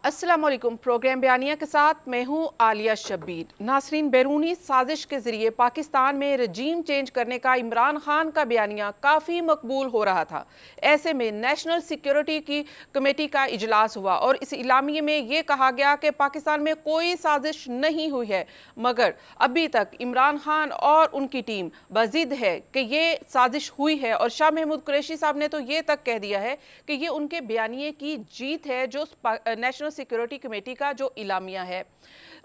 अस्सलाम वालेकुम। प्रोग्राम बयानिया के साथ मैं हूँ आलिया शब्बीर। नासरीन, बैरूनी साजिश के जरिए पाकिस्तान में रजीम चेंज करने का इमरान खान का बयानिया काफ़ी मकबूल हो रहा था। ऐसे में नेशनल सिक्योरिटी की कमेटी का इजलास हुआ और इस इलामिये में ये कहा गया कि पाकिस्तान में कोई साजिश नहीं हुई है, मगर अभी तक इमरान खान और उनकी टीम बजिद है कि ये साजिश हुई है। और शाह महमूद कुरैशी साहब ने तो ये तक कह दिया है कि ये उनके बयानिए की जीत है, जो नेशनल सिक्योरिटी कमेटी का जो इलामिया है।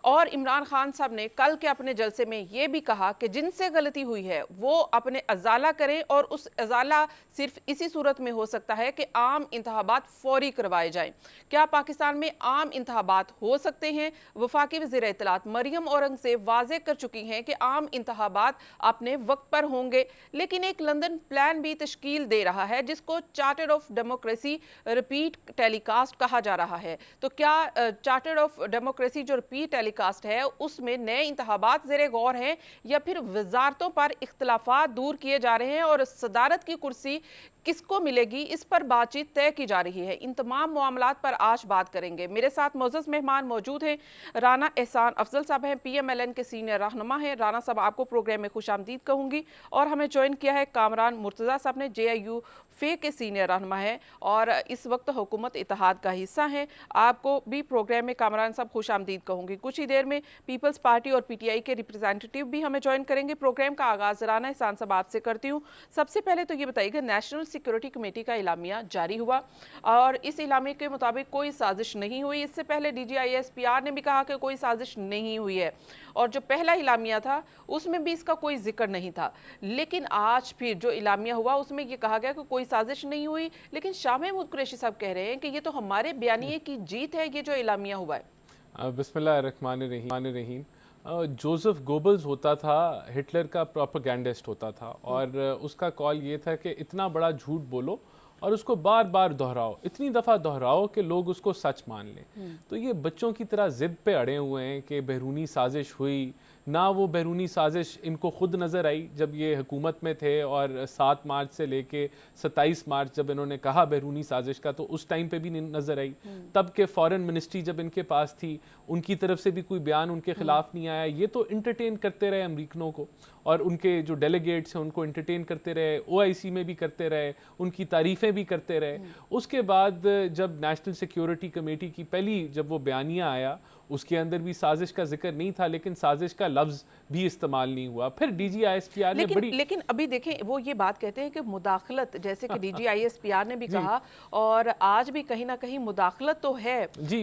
और इमरान खान साहब ने कल के अपने जलसे में यह भी कहा कि जिनसे गलती हुई है वो अपने अजाला करें, और उस अजाला सिर्फ इसी सूरत में हो सकता है कि आम इंतखाबात फौरी करवाए जाएं। क्या पाकिस्तान में आम इंतखाबात हो सकते हैं? वफाकी वज़ीर इत्तलात मरियम औरंगज़ेब वाज़ेह कर चुकी हैं कि आम इंतखाबात अपने वक्त पर होंगे, लेकिन एक लंदन प्लान भी तश्कील दे रहा है जिसको charter of democracy repeat telecast कहा जा रहा है। तो क्या चार्टर ऑफ डेमोक्रेसी जो रिपीट टेलीकास्ट है उसमें नए इंतखाबात ज़ेरे गौर हैं, या फिर वजारतों पर इख्तलाफात दूर किए जा रहे हैं और सदारत की कुर्सी किसको मिलेगी, इस पर बातचीत तय की जा रही है। इन तमाम मामलात पर आज बात करेंगे। मेरे साथ मोअज़्ज़ज़ मेहमान मौजूद हैं। राना एहसान अफजल साहब हैं, PMLN के सीनियर रहनुमा हैं। राना साहब, आपको प्रोग्राम में खुशामदीद कहूँगी। और हमें ज्वाइन किया है कामरान मुर्तज़ा साहब ने, JIU फे के सीनियर रहनुमा है और इस वक्त हुकूमत इत्तेहाद का हिस्सा हैं। आपको भी प्रोग्राम में कामरान साहब खुशामदीद कहूँगी। कुछ ही देर में पीपल्स पार्टी और PTI के रिप्रेजेंटेटिव भी हमें ज्वाइन करेंगे। प्रोग्राम का आगाज़ राना एहसान साहब आपसे करती हूँ। सबसे पहले तो ये बताइएगा, नेशनल सिक्योरिटी कमेटी का इलामिया जारी हुआ और इस इलामे के मुताबिक कोई साजिश नहीं हुई। इससे पहले DGISPR ने भी कहा कि कोई साजिश नहीं हुई है, और जो पहला इलामिया था उसमें भी इसका कोई जिक्र नहीं था। लेकिन आज फिर जो इलामिया हुआ उसमें ये कहा गया कि कोई साजिश नहीं हुई, लेकिन शाह महमूद कुरैशी साहब कह रहे हैं कि ये तो हमारे बयानिए की जीत है, ये जो इलामिया हुआ है। बिस्मिल्लाहिर्रहमानिर्रहीम। जोसेफ गोबल्स होता था, हिटलर का प्रोपेगेंडिस्ट होता था, और उसका कॉल ये था कि इतना बड़ा झूठ बोलो और उसको बार बार दोहराओ, इतनी दफ़ा दोहराओ कि लोग उसको सच मान लें। तो ये बच्चों की तरह ज़िद पे अड़े हुए हैं कि बैरूनी साजिश हुई ना। वो बैरूनी साजिश इनको खुद नज़र आई जब ये हुकूमत में थे, और 7 मार्च से लेके 27 मार्च जब इन्होंने कहा बैरूनी साजिश का, तो उस टाइम पे भी नहीं नज़र आई। तब के फॉरेन मिनिस्ट्री जब इनके पास थी, उनकी तरफ से भी कोई बयान उनके खिलाफ नहीं आया। ये तो इंटरटेन करते रहे अमरीकनों को, और उनके जो डेलीगेट्स हैं उनको इंटरटेन करते रहे, OIC में भी करते रहे, उनकी तारीफ़ें भी करते रहे। उसके बाद जब नेशनल सिक्योरिटी कमेटी की पहली जब वो बयानिया आया, उसके अंदर भी साजिश का जिक्र नहीं था, लेकिन साजिश का लफ्ज़ भी इस्तेमाल नहीं हुआ। फिर DGISPR ने लेकिन अभी देखें, वो ये बात कहते हैं कि मुदाखलत, जैसे कि DGISPR ने भी कहा, और आज भी कहीं ना कहीं मुदाखलत तो है। जी,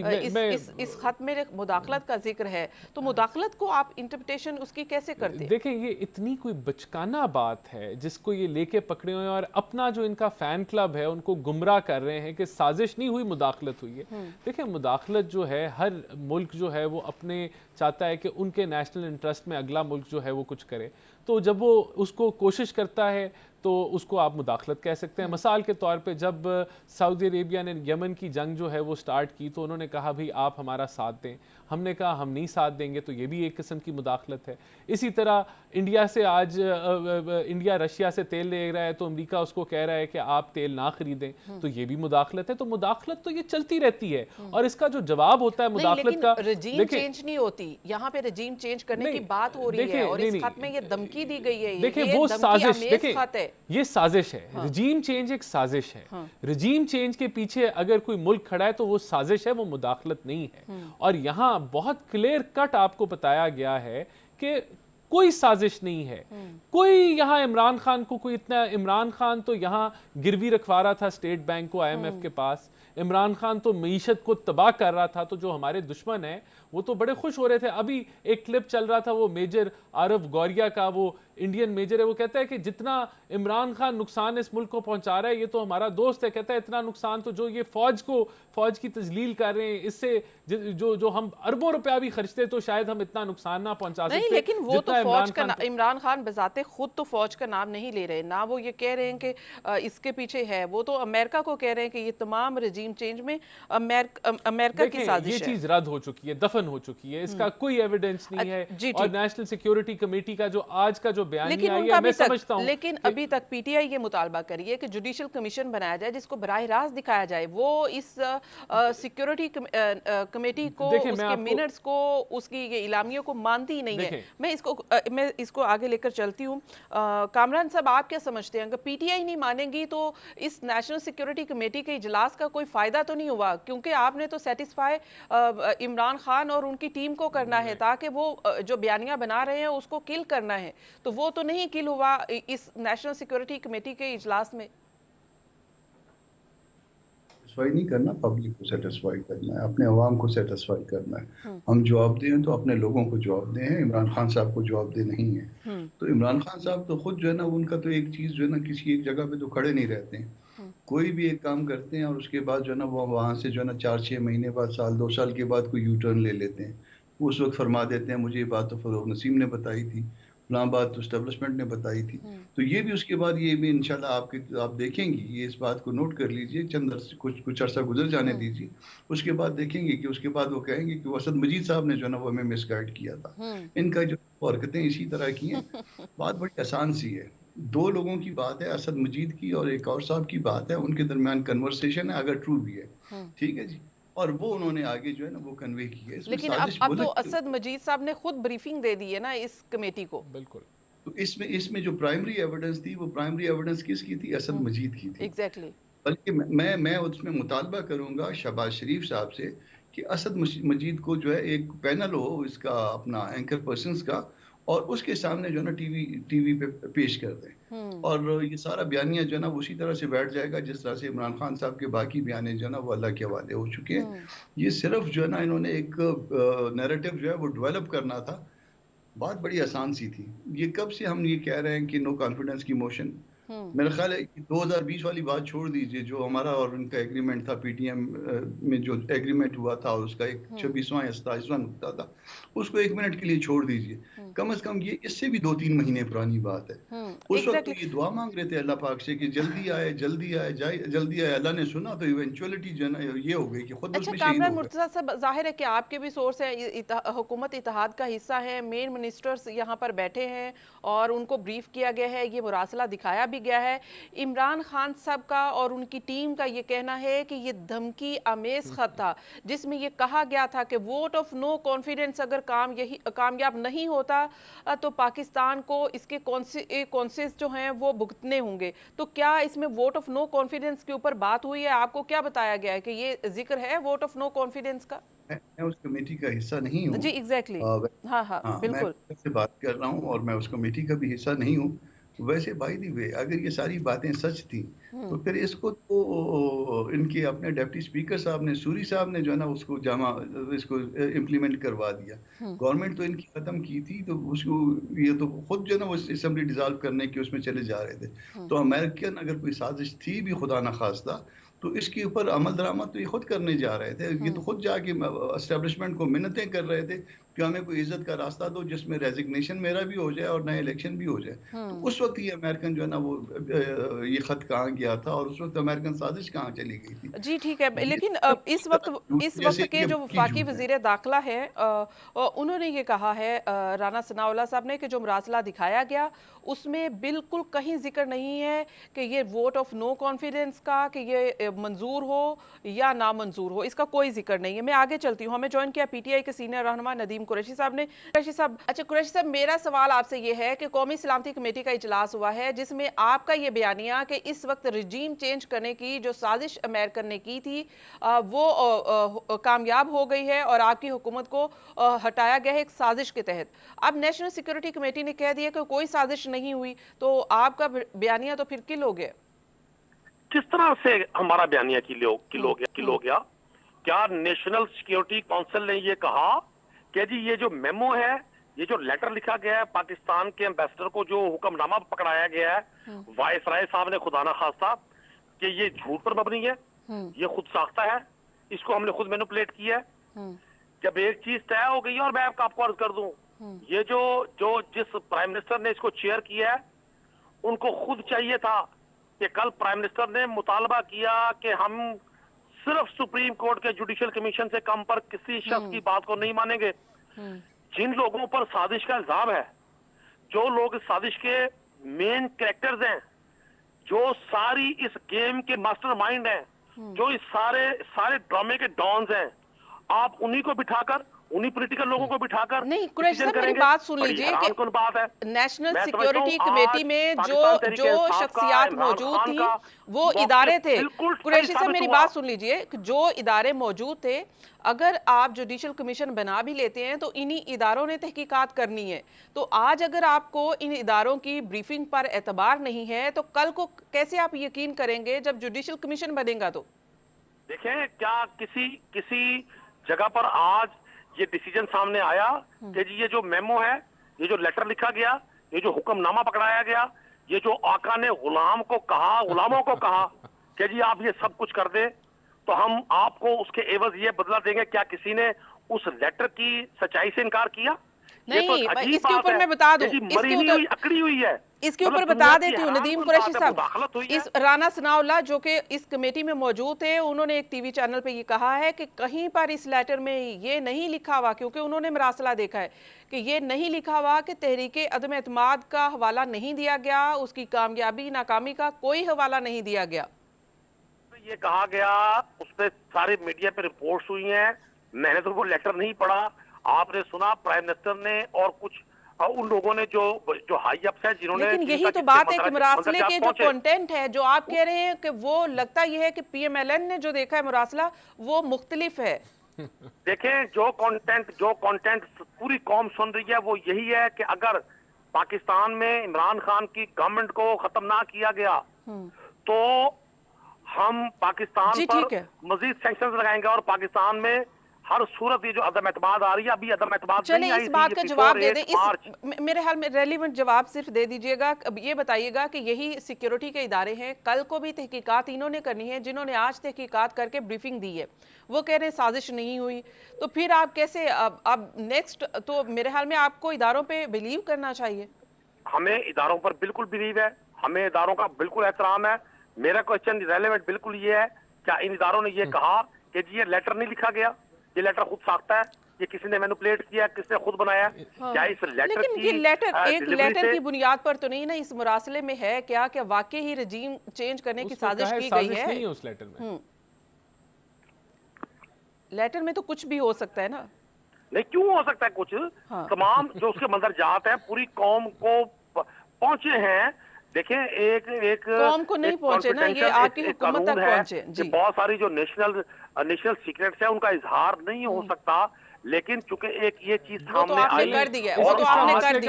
इस खत में मुदाखलत का जिक्र है, तो मुदाखलत को आप इंटरप्रिटेशन उसकी कैसे करते हैं? देखें, ये इतनी कोई बचकाना बात है जिसको ये लेके पकड़े हुए हैं, और अपना जो इनका फ़ैन क्लब है उनको गुमराह कर रहे हैं कि साजिश नहीं हुई, मुदाखलत हुई है। देखें, मुदाखलत जो है, हर मुल्क जो है वो अपने चाहता है कि उनके नेशनल इंटरेस्ट में अगला मुल्क जो है वो कुछ करे। तो जब वो उसको कोशिश करता है तो उसको आप मुदाखलत कह सकते हैं। मिसाल के तौर पे जब सऊदी अरेबिया ने यमन की जंग जो है वो स्टार्ट की, तो उन्होंने कहा भाई आप हमारा साथ दें। हमने कहा हम नहीं साथ देंगे, तो ये भी एक किस्म की मुदाखलत है। इसी तरह इंडिया से आज इंडिया रशिया से तेल ले रहा है, तो अमेरिका उसको कह रहा है कि आप तेल ना खरीदें, तो ये भी मुदाखलत है। तो मुदाखलत तो ये चलती रहती है, और इसका जो जवाब होता है मुदाखलत का, रजीम चेंज नहीं होती। यहाँ पे रजीम चेंज करने की बात हो रही है, और इस खत में ये धमकी दी गई है। देखिए, वो साजिश, देखिए ये साजिश है। रजीम चेंज एक साजिश है। रजीम चेंज के पीछे अगर कोई मुल्क खड़ा है तो वो साजिश है, वो मुदाखलत नहीं है। और यहाँ बहुत क्लियर कट आपको बताया गया है कि कोई साजिश नहीं है। कोई यहाँ इमरान खान को कोई इतना, इमरान खान तो यहाँ गिरवी रखवा रहा था स्टेट बैंक को IMF के पास। इमरान खान तो मईशत को तबाह कर रहा था। तो जो हमारे दुश्मन हैं वो तो बड़े खुश हो रहे थे। अभी एक क्लिप चल रहा था, वो मेजर आरफ गौरिया का, वो इंडियन मेजर है, वो कहता है कि जितना इमरान खान नुकसान इस मुल्क को पहुंचा रहा है, ये तो हमारा दोस्त है। कहता है इतना नुकसान तो जो ये फौज की तजलील कर रहे हैं, इससे जो हम अरबों रुपया भी खर्चते तो शायद हम इतना नुकसान ना पहुंचा सकते। लेकिन वो तो फौज का इमरान खान बजाते खुद तो फौज का नाम नहीं ले रहे ना। वो ये कह रहे हैं कि इसके पीछे है, वो तो अमेरिका को कह रहे हैं कि ये तमाम रजीम चेंज में अमेरिका की साजिश है। ये चीज रद्द हो चुकी है, दफन हो चुकी है, इसका कोई एविडेंस नहीं है। और नेशनल सिक्योरिटी कमेटी का जो आज का जो बयानी लेकिन आई उनका है, अभी मैं तक समझता हूँ लेकिन कि अभी तक पीटीआई ये मुतालबा करी है कि जुडिशल कमीशन बनाया जाए जिसको बराह रास्त दिखाया जाए। वो इस सिक्योरिटी कमेटी को, देखिए मैं उसके आपको मिनट्स को, उसकी ये इलामियों को मानती ही नहीं है। देखें मैं इसको आगे लेकर चलती हूँ। कामरान साहब, आप क्या समझते हैं, अगर पीटीआई नहीं मानेगी तो इस नेशनल सिक्योरिटी कमेटी के इजलास का कोई फायदा तो नहीं हुआ? क्योंकि आपने तो सेटिस्फाई इमरान खान और उनकी टीम को करना है, ताकि वो जो बयानियां बना रहे हैं उसको किल करना है, तो वो तो नहीं किल हुआ इस नेशनल सिक्योरिटी कमेटी के इजलास में। सेटिस्फाई नहीं करना, पब्लिक को सेटिस्फाई करना है, अपने अवाम को सेटिस्फाई करना है। हम्म। हम जवाब दें तो अपने लोगों को जवाब दें हैं, इमरान खान साहब को जवाब दे नहीं है। हम्म। तो इमरान खान साहब तो खुद जो है ना, उनका तो एक चीज जो है ना, किसी एक जगह पे तो खड़े नहीं रहते हैं। हम्म। कोई भी एक काम करते हैं और उसके बाद जो है ना, वो वहां से जो है ना 4-6 महीने बाद, साल 2 साल के बाद कोई यू टर्न ले लेते हैं। वो उस वक्त फरमा देते हैं मुझे ये बात तो फरोग नसीम ने बताई थी, फलां बात तो स्टेब्लिशमेंट ने बताई थी। हम्म। तो ये भी उसके बाद, ये भी इंशाल्लाह आप देखेंगी, ये इस बात को नोट कर लीजिए, कुछ कुछ अरसा गुजर जाने हम्म। दीजिए। उसके बाद देखेंगे कि उसके बाद वो कहेंगे कि वो असद मजीद साहब ने जो है ना वो हमें मिसगाइड किया था। हम्म। इनका जो हरकतें इसी तरह की हैं। बात बड़ी आसान सी है, दो लोगों की बात है, असद मजीद की और एक और साहब की बात है, उनके दरमियान कन्वर्सेशन है, अगर ट्रू भी है, हम्म। ठीक है जी। और वो उन्होंने आगे जो है ना वो कन्वे की है, इसमें लेकिन साजिश अब तो मुल्क। असद मजीद साहब ने खुद ब्रीफिंग दे दी है ना इस कमेटी को। बिल्कुल तो इसमें इसमें जो प्राइमरी एविडेंस थी, वो प्राइमरी एविडेंस किसकी थी? असद हम्म। मजीद की थी। एग्जैक्टली। बल्कि मैं उसमें मुतालबा करूंगा शहबाज शरीफ साहब से कि असद मजीद को जो है एक पैनल हो इसका, अपना एंकर पर्सन्स का, और उसके सामने जो है ना टीवी टीवी पे पेश कर दें। हम्म। और ये सारा बयानिया जो है ना उसी तरह से बैठ जाएगा जिस तरह से इमरान खान साहब के बाकी बयाने जो है ना वो अल्लाह के हवाले हो चुके हैं। हम्म। ये सिर्फ जो है ना इन्होंने एक नैरेटिव जो है वो डेवलप करना था। बात बड़ी आसान सी थी। ये कब से हम ये कह रहे हैं कि नो कॉन्फिडेंस की मोशन? हम्म। मेरा ख्याल है कि 2020 वाली बात छोड़ दीजिए, जो हमारा और उनका एग्रीमेंट था पीटीएम में, जो एग्रीमेंट हुआ था, उसका एक हम्म। 26वां या 27वां नुकता था, उसको एक मिनट के लिए छोड़ दीजिए। हम्म। कम से कम ये इससे भी 2-3 महीने पुरानी बात है। उस वक्त तो एग्जैक्टली। ये दुआ मांग रहे थे अल्लाह पाक से कि जल्दी आए, जल्दी आए, जाए जल्दी आए। अल्लाह ने सुना तो इवेंचुअलिटी जो है ना ये हो गई कि खुद अच्छा उसमें शहीद कामरान हो गए। मुर्तज़ा साहब, जाहिर है कि आपके भी सोर्स हैं, हुकूमत इत्तेहाद का हिस्सा है, मेन मिनिस्टर्स यहाँ पर बैठे हैं और उनको ब्रीफ किया गया है, ये मुरासला दिखाया भी गया है। इमरान खान साहब का और उनकी टीम का ये कहना है कि ये धमकी आमेज खत था जिसमें ये कहा गया था कि वोट ऑफ नो कॉन्फिडेंस अगर कामयाब नहीं होता तो पाकिस्तान को इसके कॉन्सेस जो हैं वो भुगतने होंगे। तो क्या इसमें वोट ऑफ नो कॉन्फिडेंस के ऊपर बात हुई है? आपको क्या बताया गया है कि ये जिक्र है वोट ऑफ नो कॉन्फिडेंस का? मैं उस कमेटी का हिस्सा नहीं हूँ। जी एग्जैक्टली। हाँ हाँ हाँ, मैं बिल्कुल। से बात कर रहा हूँ और मैं उस कमेटी का भी हिस्सा नहीं हूँ। वैसे बाय द वे, अगर ये सारी बातें सच थी तो फिर इसको तो इनके अपने डिप्टी स्पीकर साहब ने, सूरी साहब ने जो है ना उसको इसको इम्प्लीमेंट करवा दिया। गवर्नमेंट तो इनकी खत्म की थी, तो उसको ये तो खुद जो है ना वो असेंबली डिसॉल्व करने के उसमें चले जा रहे थे। तो अमेरिकन अगर कोई साजिश थी भी खुदा न खास्ता, तो इसके ऊपर अमल दरामद तो ये खुद करने जा रहे थे। ये तो खुद जाके एस्टेब्लिशमेंट को मिन्नतें कर रहे थे कि हमें कोई इज्जत का रास्ता दो जिसमें रेजिग्नेशन मेरा भी हो जाए और नया इलेक्शन भी हो जाए। तो उस वक्त ये अमेरिकन जो है ना वो ये खत कहाँ गया था और उस वक्त अमेरिकन साजिश कहाँ चली गई थी? जी ठीक है, ये लेकिन इस वक्त जैसे के ये जो बाकी वफाकी झूठ है। वजीर दाखिला है उन्होंने ये कहा है, राना सनाउल्लाह साहब ने, कि जो मुरासला दिखाया गया उसमें बिल्कुल कहीं जिक्र नहीं है कि ये वोट ऑफ नो कॉन्फिडेंस का, कि ये मंजूर हो या नामंजूर हो, इसका कोई जिक्र नहीं है। मैं आगे चलती हूँ। हमें ज्वाइन किया पीटीआई के सीनियर रहनुमा नदीम कुरैशी साहब ने। कुरैशी साहब, अच्छा कुरैशी साहब, मेरा सवाल आपसे ये है कि कौमी सलामती कमेटी का इजलास हुआ है जिसमें आपका ये बयानिया कि इस वक्त रजीम चेंज करने की जो साजिश अमेरिकन ने की थी वो कामयाब हो गई है और आपकी हुकूमत को हटाया गया है एक साजिश के तहत। अब नेशनल सिक्योरिटी कमेटी ने कह दिया कि कोई साजिश नहीं हुई, तो आपका बयानिया तो फिर किल हो गया। किस तरह से हमारा बयानिया किल हो गया? क्या नेशनल सिक्योरिटी काउंसिल ने ये कहा कि जी ये जो मेमो है, ये जो लेटर लिखा गया है पाकिस्तान के एम्बेसडर को, जो हुक्मनामा पकड़ाया गया है वायसराय साहब ने खुदा ना खास्ता, कि ये झूठ पर मबनी है, ये खुद साख्ता है, इसको हमने खुद मैनिपुलेट किया है। जब एक चीज तय हो गई है, और मैं आपको अर्ज कर दूं, ये जो जिस प्राइम मिनिस्टर ने इसको चेयर किया है, उनको खुद चाहिए था कि कल प्राइम मिनिस्टर ने मुतालबा किया कि हम सिर्फ सुप्रीम कोर्ट के जुडिशियल कमीशन से कम पर किसी शख्स की बात को नहीं मानेंगे। जिन लोगों पर साजिश का इल्जाम है, जो लोग इस साजिश के मेन कैरेक्टर्स हैं, जो सारी इस गेम के मास्टरमाइंड हैं, जो इस सारे ड्रामे के डॉन्स हैं, आप उन्हीं को बिठाकर, उन्हीं पॉलिटिकल लोगों को बिठाकर नहीं, कुरैशी decision साहब मेरी करेंगे। बात सुन बड़ी लीजिए हैरान कि कुन बात है। नेशनल मैं समझता सिक्योरिटी हूं कमेटी आज में पाकिस्तान तहरीक जो इंसाफ का, शख्सियात इमरान मौजूद खान थी का वो मौक़िफ़ इदारे थे। बिल्कुल सही कुरैशी साहब साबित मेरी हुआ। बात सुन लीजिए कि जो इदारे मौजूद थे, अगर आप जुडिशल कमीशन बना भी लेते हैं तो इन्हीं इदारों ने तहकीकात करनी है। तो आज अगर आपको इन इदारों की ब्रीफिंग पर एतबार नहीं है तो कल को कैसे आप यकीन करेंगे जब जुडिशल कमीशन बनेगा? तो देखें, क्या किसी जगह पर आज ये डिसीजन सामने आया कि जी ये जो मेमो है, ये जो लेटर लिखा गया, ये जो हुक्मनामा पकड़ाया गया, ये जो आका ने गुलामों को कहा कि जी आप ये सब कुछ कर दे तो हम आपको उसके एवज ये बदला देंगे, क्या किसी ने उस लेटर की सच्चाई से इनकार किया? ये तो नहीं, अजीब इसके बात ऊपर है मैं बता दूं, कि जी मरी इसके नहीं ऊपर हुई, अकड़ी हुई है। इसके ऊपर मतलब बता दुनिया की देती हूँ हैरान नदीम कुन कुरैशी बात है, साहब, मुदाखलत हुई है। इस राना सनाउल्लाह जो कि इस कमेटी में मौजूद थे, उन्होंने एक टीवी चैनल पे ये कहा है कि कहीं पर इस लेटर में ये नहीं लिखा हुआ, क्योंकि उन्होंने मरासला देखा है कि ये नहीं लिखा हुआ कि तहरीक अदम एतमाद का हवाला नहीं दिया गया, उसकी कामयाबी नाकामी का कोई हवाला नहीं दिया गया। ये कहा गया, उस पर सारे मीडिया पे रिपोर्ट्स हुई हैं, मैंने तो वो लेटर नहीं पढ़ा। आपने सुना प्राइम मिनिस्टर ने और कुछ उन लोगों ने जो हाई अप्स है जिन्होंने, लेकिन यही तो बात है कि मुरासले के जो कंटेंट है, जो आप कह रहे हैं कि वो लगता यह है कि पीएमएलएन ने जो देखा है मुरासला वो मुख्तलिफ है। देखें, जो कंटेंट पूरी कौम सुन रही है वो यही है कि अगर पाकिस्तान में इमरान खान की गवर्नमेंट को खत्म ना किया गया तो हम पाकिस्तान पर मजीद सैंक्शंस लगाएंगे और पाकिस्तान में हर सूरत ये जो अदम एतमाद आ रही है, अभी अदम एतमाद चले इस बात का जवाब दे दें, मेरे ख्याल में रेलिवेंट जवाब सिर्फ दे दीजिएगा। अब ये बताइएगा कि यही सिक्योरिटी के इदारे हैं, कल को भी तहकीकात इन्होंने करनी है, जिन्होंने आज तहकीकात करके ब्रीफिंग दी है, वो कह रहे हैं साजिश नहीं हुई, तो फिर आप कैसे अब नेक्स्ट? तो मेरे ख्याल में आपको इदारों पे बिलीव करना चाहिए। हमें इदारों पर बिल्कुल बिलीव है, हमें इदारों का बिल्कुल एहतराम है। मेरा क्वेश्चन रेलेवेंट बिल्कुल ये है, क्या इन इदारों ने ये कहा कि जी ये लेटर नहीं लिखा गया, ये लेटर खुद साख्ता है, ये किसी ने मैनिपुलेट किया, किसने खुद बनाया? क्या इस लेटर लेकिन की ये लेटर एक लेटर से की बुनियाद पर तो नहीं ना, इस मुरासले में है क्या कि वाकई ही रजीम चेंज करने की साजिश की गई है? नहीं है उस लेटर में। लेटर में तो कुछ भी हो सकता है ना। नहीं, क्यों हो सकता है कुछ? तमाम जो उसके मंदरजात हैं पूरी कौम को पहुंचे हैं। देखें, एक कौम को नहीं पहुंचे ना, ये आपकी हुकूमत तक पहुंचे जी। बहुत सारी जो नेशनल सीक्रेट्स है उनका इजहार नहीं हो सकता, लेकिन चूंकि एक ये चीज सामने आई कर दी है, और वो तो आपने कर दी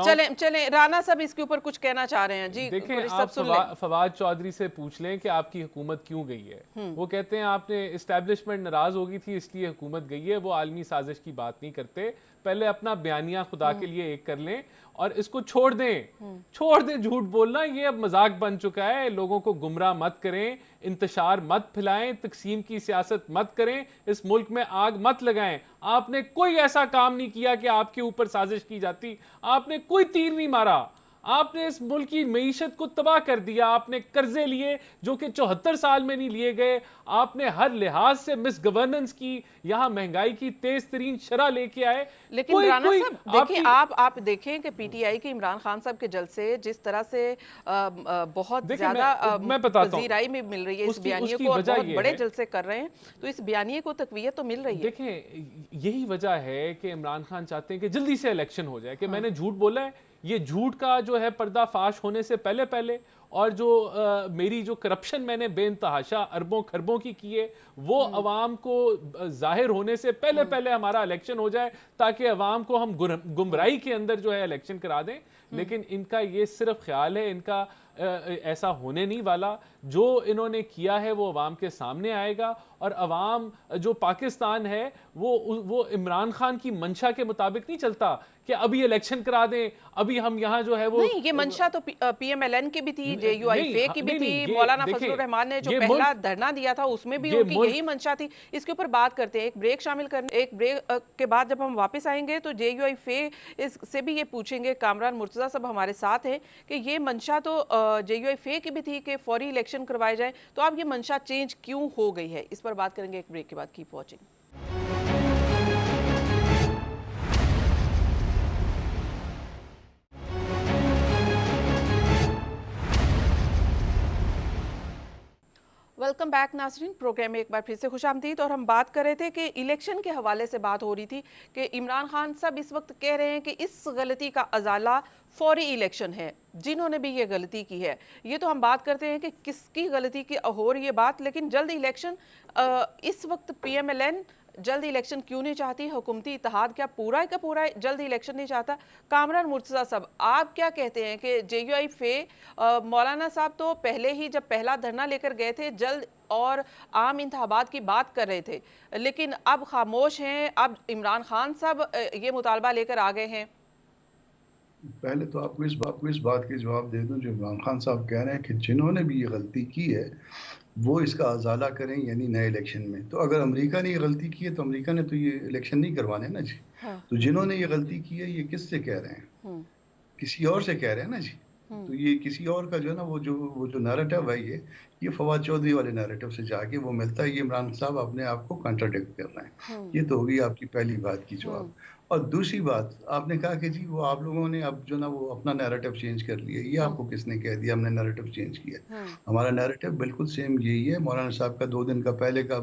है। चले राना साहब इसके ऊपर कुछ कहना चाह रहे हैं जी। देखें, आप फवाद चौधरी से पूछ लें कि आपकी हुकूमत क्यों गई है। वो कहते हैं आपने इस्टेब्लिशमेंट नाराज हो गई थी इसलिए हुकूमत गई है। वो आलमी साजिश की बात नहीं करते। पहले अपना बयानिया खुदा के लिए एक कर लें और इसको छोड़ दें झूठ बोलना। ये अब मजाक बन चुका है। लोगों को गुमराह मत करें, इंतशार मत फैलाएं, तकसीम की सियासत मत करें, इस मुल्क में आग मत लगाएं। आपने कोई ऐसा काम नहीं किया कि आपके ऊपर साजिश की जाती। आपने कोई तीर नहीं मारा। आपने इस मुल्क की मईशत को तबाह कर दिया। आपने कर्जे लिए जो कि 74 साल में नहीं लिए गए। आपने हर लिहाज से मिस गवर्नेंस की, यहाँ महंगाई की तेज तरीन शरह लेके आए। लेकिन राना साहब देखिए, आप देखें कि पीटीआई के इमरान खान साहब के जलसे जिस तरह से बहुत ज्यादा वज़ीराई में मिल रही है इस बयानिए को, और बहुत बड़े जलसे कर रहे हैं, तो इस बयानिए को तकवीयत तो मिल रही है। देखें, यही वजह है कि इमरान खान चाहते हैं कि जल्दी से इलेक्शन हो जाए, कि मैंने झूठ बोला है। ये झूठ का जो है पर्दाफाश होने से पहले और जो मेरी जो करप्शन मैंने बेइंतहाशा अरबों खरबों की है वो अवाम को जाहिर होने से पहले हमारा इलेक्शन हो जाए, ताकि अवाम को हम गुमराही के अंदर जो है इलेक्शन करा दें। लेकिन इनका ये सिर्फ ख्याल है, इनका ऐसा होने नहीं वाला। जो इन्होंने किया है वो अवाम के सामने आएगा, और अवाम जो पाकिस्तान है वो इमरान खान की मंशा के मुताबिक नहीं चलता कि अभी इलेक्शन करा दें, अभी हम यहाँ जो है वो नहीं। ये मंशा तो पीएमएलएन की भी थी, जेयूआईफे की भी थी, मौलाना फजलुर रहमान ने जो पहला धरना दिया था उसमें भी उनकी यही मंशा थी। इसके ऊपर बात करते हैं, एक ब्रेक शामिल करने, एक ब्रेक के बाद जब हम वापस आएंगे तो जेयूआईफे से भी ये पूछेंगे। कामरान मुर्तजा साहब हमारे साथ हैं कि ये मंशा तो जेयूआईफे की भी थी कि फौरी इलेक्शन करवाए जाए, तो अब ये मंशा चेंज क्यों हो गई है, इस पर बात करेंगे एक ब्रेक के बाद। Keep watching. वेलकम बैक नाजरीन, प्रोग्राम में एक बार फिर से खुशामदीद। और हम बात कर रहे थे कि इलेक्शन के हवाले से बात हो रही थी कि इमरान खान साहब इस वक्त कह रहे हैं कि इस गलती का अजाला फौरी इलेक्शन है, जिन्होंने भी ये गलती की है। ये तो हम बात करते हैं कि किसकी गलती की हो रही है बात, लेकिन जल्द इलेक्शन, इस वक्त PMLN जल्द इलेक्शन क्यों नहीं चाहती? हुकूमती इत्तेहाद क्या पूरा का पूरा जल्द इलेक्शन नहीं चाहता? कामरान मुर्तज़ा साहब, आप क्या कहते हैं कि JUI फे मौलाना साहब तो पहले ही जब पहला धरना लेकर गए थे जल्द और आम इंतखाबात की बात कर रहे थे, लेकिन अब खामोश हैं, अब इमरान खान साहब ये मुतालबा लेकर आ गए हैं। पहले तो आपको इस बात के जवाब दे दूं, जो इमरान खान साहब कह रहे हैं कि जिन्होंने भी ये गलती की है वो इसका अजाला करें, यानी नए इलेक्शन में। तो अगर अमेरिका ने ये गलती की है तो अमेरिका ने तो ये इलेक्शन नहीं करवाने ना जी। हाँ। तो जिन्होंने ये गलती की है ये किससे कह रहे हैं? किसी और से कह रहे हैं ना जी। तो ये किसी और का जो है ना वो जो नैरेटिव है, ये फवाद चौधरी वाले नैरेटिव से जाके वो मिलता है। ये इमरान साहब अपने आप को कॉन्ट्राडिक्ट कर रहे हैं। ये तो होगी आपकी पहली बात की जवाब। और दूसरी बात, आपने कहा कि जी वो आप लोगों ने अब जो ना वो अपना नैरेटिव चेंज कर लिया। ये आपको किसने कह दिया हमने नैरेटिव चेंज किया? हमारा नैरेटिव बिल्कुल सेम यही है। मौलाना साहब का 2 दिन का पहले का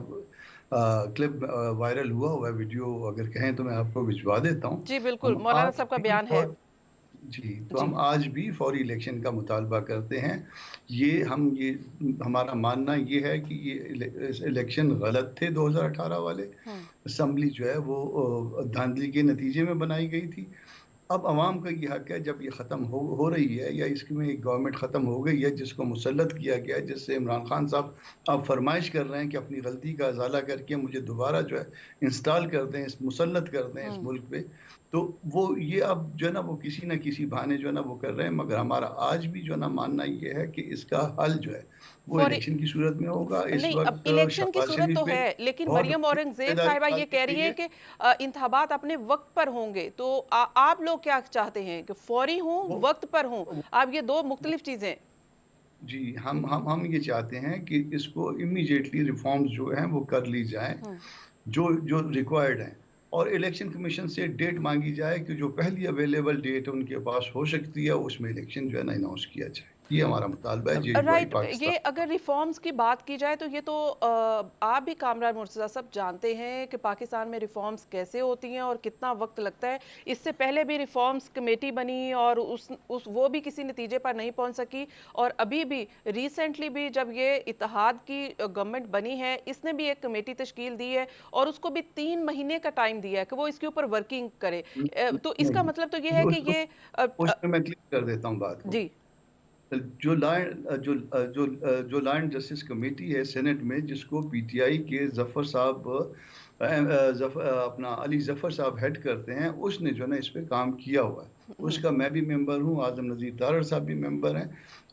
क्लिप वायरल हुआ है, वीडियो अगर कहें तो मैं आपको भिजवा देता हूँ। जी बिल्कुल, मौलाना साहब का बयान है जी। तो हम आज भी फौरी इलेक्शन का मुतालबा करते हैं। ये हमारा मानना ये है कि ये इलेक्शन गलत थे 2018 वाले। असेंबली जो है वो धांधली के नतीजे में बनाई गई थी। अब अवाम का ये हक है, जब ये ख़त्म हो रही है या इसमें एक गवर्नमेंट ख़त्म हो गई है जिसको मुसल्लत किया गया है, जिससे इमरान खान साहब अब फरमाइश कर रहे हैं कि अपनी गलती का अजाला करके मुझे दोबारा जो है इंस्टॉल कर दें, मुसल्लत कर दें इस मुल्क पे। तो वो ये अब जो है ना वो किसी न किसी बहाने जो है ना वो कर रहे हैं। मगर हमारा आज भी जो है ना मानना ये है कि इसका हल जो है वो इलेक्शन की सूरत में होगा। इस नहीं, वक्त अब इलेक्शन की शहबाज सूरत शरीफ तो पे है, लेकिन बहुत मरियम औरंगजेब जिम्मेदारी साहिबा ये कह रही है कि इंतखाबात अपने वक्त पर होंगे। तो आप लोग क्या चाहते हैं कि फौरी हों, वक्त पर हों? आप ये दो मुख्तलिफ चीजें। जी, हम ये चाहते हैं कि इसको इमीडिएटली रिफॉर्म्स जो हैं वो कर ली जाए, जो जो रिक्वायर्ड हैं। और इलेक्शन कमीशन से डेट मांगी जाए कि जो पहली अवेलेबल डेट उनके पास हो सकती है उसमें इलेक्शन जो है ना अनाउंस किया जाए। ये हमारा मुतालबा है JUI राइट। पाकिस्तान। ये अगर रिफॉर्म्स की बात की जाए तो ये तो आप भी कामरान मुर्तज़ा साहब जानते हैं कि पाकिस्तान में रिफॉर्म्स कैसे होती हैं और कितना वक्त लगता है। इससे पहले भी रिफॉर्म्स कमेटी बनी और वो भी किसी नतीजे पर नहीं पहुंच सकी। और अभी भी रिसेंटली भी जब ये इत्तेहाद की गवर्नमेंट बनी है, इसने भी एक कमेटी तश्कील दी है और उसको भी 3 महीने का टाइम दिया है कि वो इसके ऊपर वर्किंग करे। तो इसका मतलब तो ये है कि ये उसमें मैं क्लियर कर देता हूँ बात को। जी, जो लॉ एंड जस्टिस कमेटी है सेनेट में, जिसको PTI के जफर साहब अपना अली जफर साहब हेड करते हैं, उसने जो है ना इस पे काम किया हुआ है। उसका मैं भी मेंबर हूँ, आजम नज़ीर तारड़ साहब भी मेंबर हैं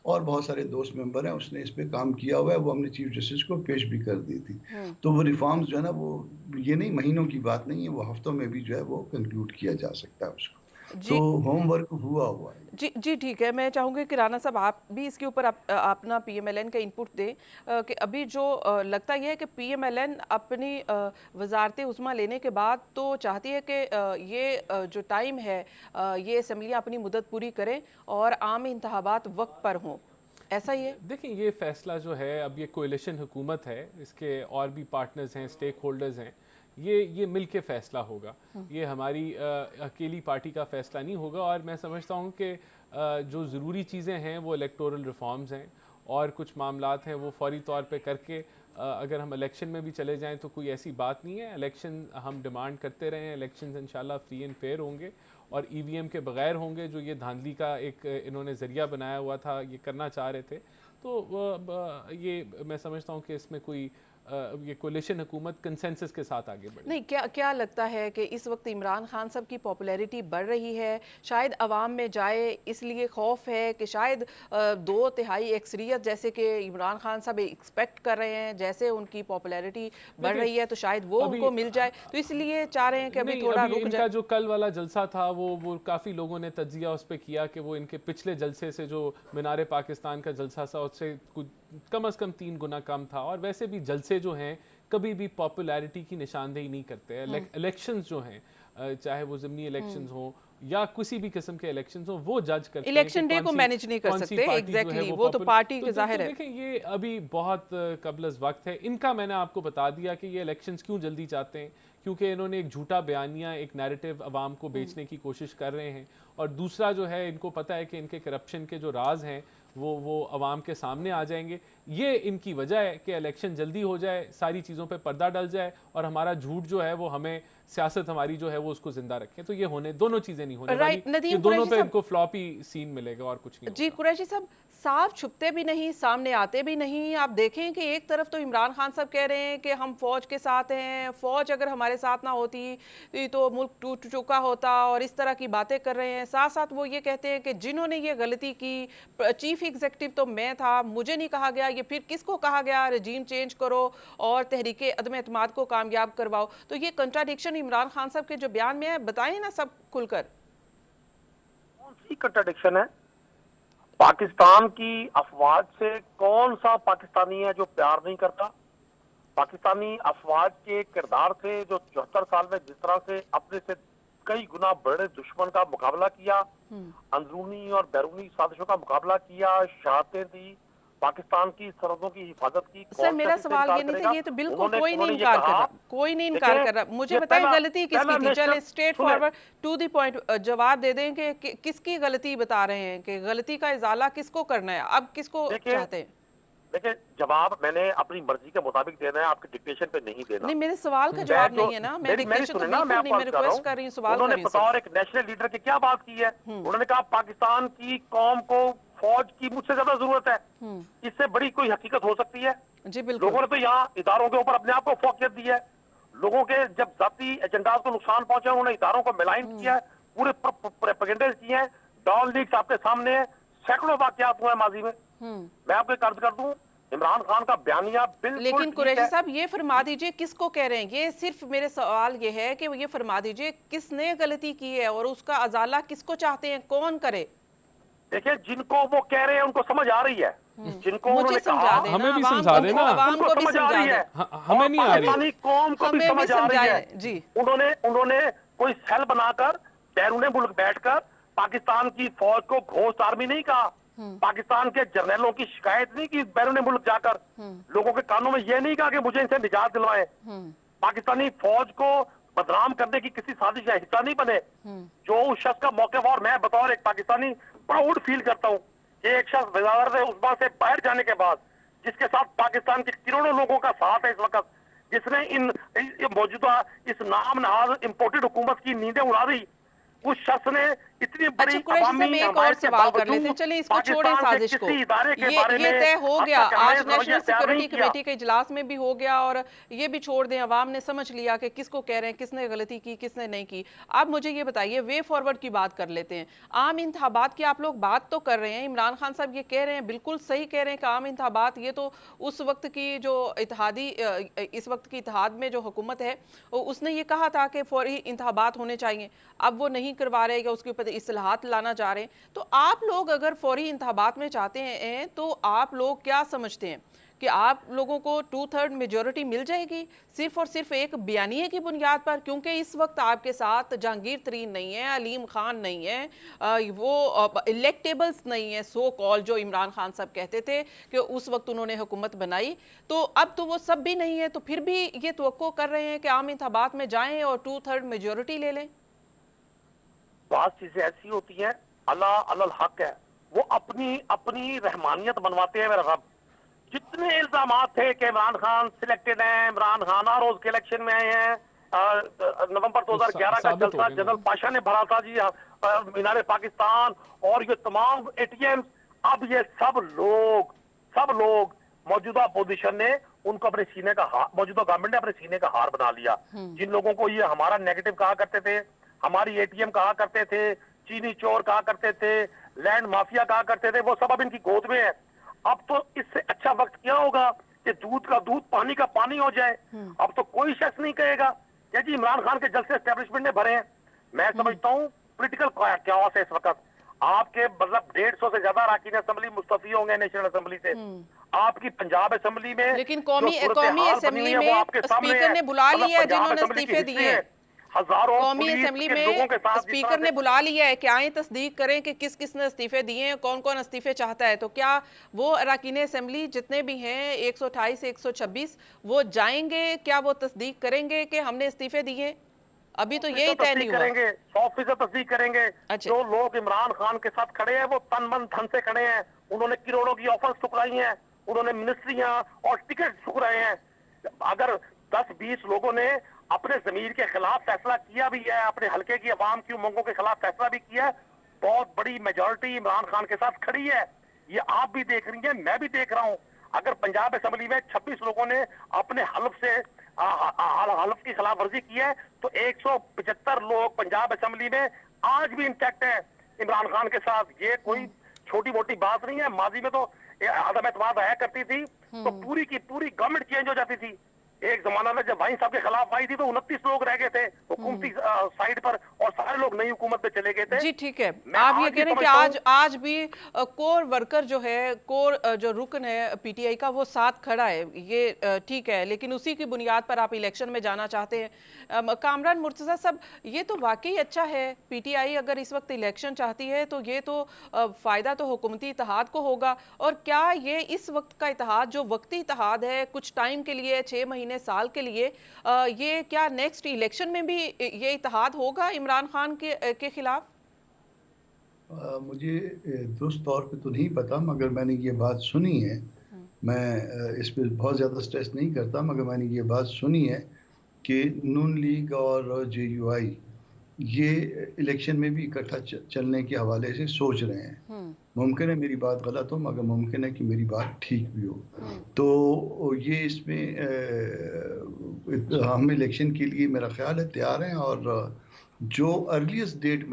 और बहुत सारे दोस्त मेंबर हैं। उसने इस पे काम किया हुआ है, वो हमने चीफ जस्टिस को पेश भी कर दी थी। तो वो रिफॉर्म्स जो है ना वो ये नहीं महीनों की बात नहीं है, वो हफ्तों में भी जो है वो कंक्लूड किया जा सकता है उसको। तो होमवर्क हुआ है। जी ठीक है। मैं चाहूँगी कि राना साहब आप भी इसके ऊपर अपना PMLN का इनपुट दें कि अभी जो लगता यह है कि PMLN अपनी वजारत उज़्मा लेने के बाद तो चाहती है कि ये जो टाइम है ये असम्बलियाँ अपनी मुद्दत पूरी करें और आम इंतखाबात वक्त पर हों। ऐसा ही है? देखिए, ये फैसला जो है, अब ये कोalition हुकूमत है, इसके और भी पार्टनर्स हैं, स्टेक होल्डर्स हैं। ये मिल के फ़ैसला होगा। ये हमारी अकेली पार्टी का फ़ैसला नहीं होगा। और मैं समझता हूँ कि जो ज़रूरी चीज़ें हैं वो इलेक्टोरल रिफॉर्म्स हैं और कुछ मामलात हैं वो फौरी तौर पे करके अगर हम इलेक्शन में भी चले जाएं तो कोई ऐसी बात नहीं है। इलेक्शन हम डिमांड करते रहे हैं, इलेक्शन इंशाल्लाह फ्री एंड फेयर होंगे और EVM के बगैर होंगे, जो ये धांधली का एक इन्होंने ज़रिया बनाया हुआ था, ये करना चाह रहे थे। तो ये मैं समझता हूँ कि इसमें कोई ये कोलिशन हुकूमत कंसेंसस के साथ आगे बढ़े। नहीं, क्या लगता है कि इस वक्त इमरान खान साहब की पॉपुलैरिटी बढ़ रही है, शायद अवाम में जाए इसलिए खौफ है कि शायद 2/3 अक्सरियत जैसे कि इमरान खान साहब एक्सपेक्ट कर रहे हैं, जैसे उनकी पॉपुलैरिटी बढ़ रही है तो शायद वो उनको मिल जाए, तो इसलिए चाह रहे हैं कि अभी थोड़ा रुक इनका जाए। जो कल वाला जलसा था वो काफ़ी लोगों ने तज्जिया उस पर किया कि वो इनके पिछले जलसे से, जो मीनार पाकिस्तान का जलसा था, उससे कुछ कम से कम 3 गुना कम था। और वैसे भी जलसे जो हैं कभी भी पॉपुलैरिटी की निशानदेही नहीं करते हैं। इलेक्शंस जो हैं, चाहे वो ज़मीनी इलेक्शंस हों या किसी भी किस्म के इलेक्शंस हो, वो जज करते हैं इलेक्शन कि डे कौन को सी- मैनेज नहीं कर कौन सी सकते, पार्टी जो है एग्जैक्टली, वो तो popular- पार्टी के जाहिर है। देखें ये अभी बहुत कबलस वक्त है इनका। मैंने आपको बता दिया कि ये इलेक्शंस क्यों जल्दी चाहते हैं, क्योंकि इन्होंने एक झूठा बयानिया, एक नैरेटिव अवाम को बेचने की कोशिश कर रहे हैं। और दूसरा जो है, इनको पता है कि इनके करप्शन के जो राज हैं वो अवाम के सामने आ जाएंगे। ये इनकी वजह है कि इलेक्शन जल्दी हो जाए, सारी चीज़ों पे पर्दा डल जाए और हमारा झूठ जो है वो हमें सियासत हमारी जो है वो उसको जिंदा रखें। तो ये होने, दोनों चीज़ें नहीं होने Right, वाली। नदीम ये दोनों कुरैशी पे साहब- इनको फ्लॉपी सीन मिलेगा और कुछ नहीं जी होगा। कुरैशी साहब, साफ छुपते भी नहीं, सामने आते भी नहीं। आप देखें कि एक तरफ तो इमरान खान साहब कह रहे हैं कि हम फौज के साथ हैं, फौज अगर हमारे साथ ना होती तो मुल्क टूट चुका होता, और इस तरह की बातें कर रहे हैं। साथ साथ वो ये कहते हैं कि जिन्होंने ये गलती की, चीफ एग्जीक्यूटिव तो मैं था, मुझे नहीं कहा गया, ये फिर किसको कहा गया रजीम चेंज करो और तहरीके अदम एतमाद को कामयाब करवाओ। तो ये कंट्राडिक्शन इमरान खान साहब के जो बयान में है, बताएं ना सब खुलकर। कौन सी कंट्राडिक्शन है? पाकिस्तान की अफवाज से कौन सा पाकिस्तानी है जो प्यार नहीं करता? पाकिस्तानी अफवाज के किरदार से जो 74 साल में जिस तरह से अपने से कई गुना बड़े दुश्मन का मुकाबला किया, अंदरूनी और बैरूनी साजिशों का मुकाबला किया, शहादतें दी, पाकिस्तान की सरहदों की हिफाजत की। सर मेरा सवाल ये नहीं था, ये तो बिल्कुल कोई नहीं इनकार कर रहा, कोई नहीं इनकार कर रहा। मुझे बताएं गलती किसकी थी? चले straight forward to the point जवाब दे दें कि किसकी गलती बता रहे हैं, कि गलती का इजाला किसको करना है, अब किसको चाहते हैं? देखिए, जवाब मैंने अपनी मर्जी के मुताबिक देना है, आपके डिक्टेशन पे नहीं देना। नहीं, मेरे सवाल का जवाब नहीं है ना, मैं डिक्टेशन तो बिल्कुल नहीं, मैं रिक्वेस्ट कर रही हूं, सवाल कर रही हूं। उन्होंने बतौर एक नेशनल लीडर की क्या बात की है? उन्होंने कहा पाकिस्तान की कौम को फौज की मुझसे ज्यादा जरूरत है। इससे बड़ी कोई हकीकत हो सकती है? जी बिल्कुल। लोगों ने तो यहाँ इदारों के ऊपर अपने आप को फौकियत दी है। लोगों के जब जाती एजेंडा को नुकसान पहुंचा, उन्होंने इदारों को मिलाइन किया है, पूरे प्रोपेगेंडे किए हैं, डाउन लीक्स आपके सामने है, सैकड़ों वाकयात हुए हैं माजी में। मैं आपको कर्ज कर दूं, इमरान खान का बयानिया बिल्कुल लेकिन ठीक कुरैशी है। साहब ये फरमा दीजिए किसको कह रहे हैं? ये सिर्फ मेरे सवाल ये है कि ये फरमा दीजिए किसने गलती की है और उसका अजाला किसको चाहते हैं, कौन करे? देखिए, जिनको वो कह रहे हैं उनको समझ आ रही है, जिनको मुझे उन्होंने समझा कहा देना, हमें भी आवाम समझा को- देना। आवाम को भी समझ आ समझा रही है, दें। हमें नहीं आ रही। पाकिस्तानी कौम को भी हमें भी समझ आ रही है। समझाएं, जी। उन्होंने कोई सेल बनाकर बैरून मुल्क बैठकर पाकिस्तान की फौज को घोस्ट आर्मी नहीं कहा, पाकिस्तान के जर्नलों की शिकायत नहीं की बैरून मुल्क जाकर, लोगों के कानों में यह नहीं कहा कि मुझे इनसे निजात दिलवाएं। पाकिस्तानी फौज को बदनाम करने की किसी साजिश का हिस्सा नहीं बने। जो उस शख्स का मौके पर, मैं बतौर एक पाकिस्तानी प्राउड फील करता हूँ कि एक शख्स वज़ारत उस्मा से बाहर जाने के बाद, जिसके साथ पाकिस्तान के करोड़ों लोगों का साथ है इस वक्त, जिसने इन मौजूदा इस नाम नहाज इम्पोर्टेड हुकूमत की नींदें उड़ा दी, उस शख्स ने इतनी बड़ी अच्छा कुरैशी साहब, अवामी एक और हमायत के सवाल कर बावजूद लेते हैं, चलिए इसको छोड़ें पाकिस्तान के साजिश को। किसी इदारे के बारे ये में तय हो अब गया, तक आज हमें नेशनल तैयार सिक्योरिटी नहीं किया। कमेटी के इजलास में भी हो गया और ये भी छोड़ दें, अवाम ने समझ लिया कि किसको कह रहे हैं, किसने गलती की किसने नहीं की। अब मुझे ये बताइए, वे फॉरवर्ड की बात कर लेते हैं। आम इंतखाबात की आप लोग बात तो कर रहे हैं, इमरान खान साहब ये कह रहे हैं, बिल्कुल सही कह रहे हैं कि आम इंतखाबात, ये तो उस वक्त की जो इत्तेहादी, इस वक्त की इत्तेहाद में जो हुकूमत है उसने ये कहा था कि फौरी इंतखाबात होने चाहिए। अब वो नहीं करवा रहे, उसके ऊपर इस्लाहात लाना चाह रहे हैं। तो आप लोग अगर फौरी इंतखाबात में चाहते हैं तो आप लोग क्या समझते हैं कि आप लोगों को 2/3 मेजॉरिटी मिल जाएगी सिर्फ और सिर्फ एक बयानिए की बुनियाद पर? क्योंकि इस वक्त आपके साथ जहांगीर तरीन नहीं है, अलीम खान नहीं है, वो इलेक्टेबल्स नहीं है सो कॉल, जो इमरान खान साहब कहते थे कि उस वक्त उन्होंने हुकूमत बनाई। तो अब तो वो सब भी नहीं है, तो फिर भी ये तवक्को कर रहे हैं कि आम इंतखाबात में जाएं और 2/3 मेजॉरिटी ले लें। बात चीजें ऐसी होती हैं, अल्लाह अल्लाह हक है, वो अपनी रहमानियत बनवाते हैं। मेरा रब, जितने इल्जामात थे कि इमरान खान सिलेक्टेड हैं, इमरान खान हर रोज के इलेक्शन में आए हैं, नवंबर 2011 का जलसा जनरल पाशा ने भरा था जी मीनार पाकिस्तान, और ये तमाम एटीएम, अब ये सब लोग मौजूदा पोजीशन ने उनको अपने सीने का हार, मौजूदा गवर्नमेंट ने अपने सीने का हार बना लिया। जिन लोगों को ये हमारा नेगेटिव कहा करते थे, हमारी एटीएम कहा करते थे, चीनी चोर कहा करते थे, लैंड माफिया कहा करते थे, वो सब अब इनकी गोद में है। अब तो इससे अच्छा वक्त क्या होगा कि दूध का दूध, पानी का पानी हो जाए। अब तो कोई शख्स नहीं कहेगा कि जी इमरान खान के जलसे एस्टेब्लिशमेंट ने भरे हैं। मैं समझता हूँ पॉलिटिकल क्या है इस वक्त। आपके मतलब 150 से ज्यादा अरकान असेंबली मुस्तफी होंगे नेशनल असेंबली से। आपकी पंजाब असेंबली में, लेकिन कौमी असेंबली में स्पीकर ने बुला लिया है जिन्होंने इस्तीफे दिए। हजारों कौमी पुलिस असेंबली के लोगों में के साथ जिस स्पीकर तरह ने से बुला लिया है कि आए तस्दीक करें कि किस किस ने इस्तीफे दिए हैं, कौन कौन इस्तीफे चाहता है, तो क्या वो अरकान असेंबली जितने भी हैं 128 से 126 वो जाएंगे, क्या वो तस्दीक करेंगे कि हमने इस्तीफे दिए? अभी तो यही 100% तय नहीं तस्दीक हुआ। करेंगे, 100% तस्दीक करेंगे। अच्छा। जो लोग इमरान खान के साथ खड़े हैं वो तन मन धन से खड़े हैं, उन्होंने करोड़ों की ऑफर्स ठुकराई हैं, उन्होंने मिनिस्ट्रियां और टिकट ठुकराए हैं। अगर 10-20 लोगों ने अपने जमीर के खिलाफ फैसला किया भी है, अपने हल्के की आवाम की उमंगों के खिलाफ फैसला भी किया है, बहुत बड़ी मेजोरिटी इमरान खान के साथ खड़ी है। ये आप भी देख रही हैं, मैं भी देख रहा हूं। अगर पंजाब असेंबली में 26 लोगों ने अपने हल्फ से हल्फ की खिलाफ वर्जी की है, तो 175 लोग पंजाब असेंबली में आज भी इंटैक्ट है इमरान खान के साथ। ये कोई छोटी मोटी बात नहीं है। माजी में तो अदम एतमाद आया करती थी तो पूरी की पूरी गवर्नमेंट चेंज हो जाती थी। एक जमाना में जब वाइन साहब के खिलाफ आई थी तो 29 लोग रह गए थे हुकूमती साइड पर और सारे लोग नई हुकूमत में चले गए थे। जी ठीक है, मैं आप ये आज कह रहे हैं कि समझता आज भी कोर वर्कर जो है, कोर जो रुकन है पीटीआई का, वो साथ खड़ा है, ये ठीक है, लेकिन उसी की बुनियाद पर आप इलेक्शन में जाना चाहते हैं। कामरान मुर्तज़ा साहब, ये तो वाकई अच्छा है, पीटीआई अगर इस वक्त इलेक्शन चाहती है तो ये तो फ़ायदा तो हुकूमती इत्तेहाद को होगा। और क्या ये इस वक्त का इत्तेहाद जो वक्ती इत्तेहाद है, कुछ टाइम के लिए, 6 महीने साल के लिए, ये क्या नेक्स्ट इलेक्शन में भी ये इत्तेहाद होगा इमरान खान के खिलाफ? मुझे दुरुस्त तौर पे तो नहीं पता, मगर मैंने ये बात सुनी है। मैं इस पे बहुत ज़्यादा स्ट्रेस नहीं करता, मगर मैंने ये बात सुनी है कि नून लीग और जेयूआई ये इलेक्शन में भी इकट्ठा चलने के हवाले से सोच रहे हैं। मुमकिन है मेरी बात गलत हो, मगर मुमकिन है कि मेरी बात ठीक भी हो। तो ये इसमें हम इलेक्शन के लिए मेरा ख्याल है तैयार हैं, और जो अर्लीस्ट डेट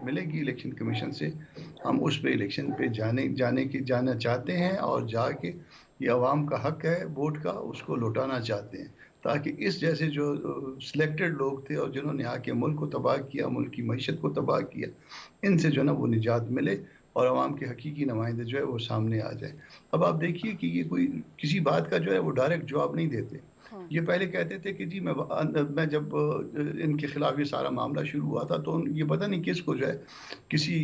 मिलेगी इलेक्शन कमीशन से, हम उस पे इलेक्शन पे जाना चाहते हैं, और जाके ये अवाम का हक है वोट का, उसको लौटाना चाहते हैं, ताकि इस जैसे जो सिलेक्टेड लोग थे और जिन्होंने आके मुल्क को तबाह किया, मुल्क की मईशत को तबाह किया, इनसे जो है ना वो निजात मिले और अवाम के हकीकी नुमाइंदे जो है वो सामने आ जाए। अब आप देखिए कि ये कोई किसी बात का जो है वो डायरेक्ट जवाब नहीं देते। ये पहले कहते थे कि जी मैं जब इनके खिलाफ ये सारा मामला शुरू हुआ था तो ये पता नहीं किसको जो है किसी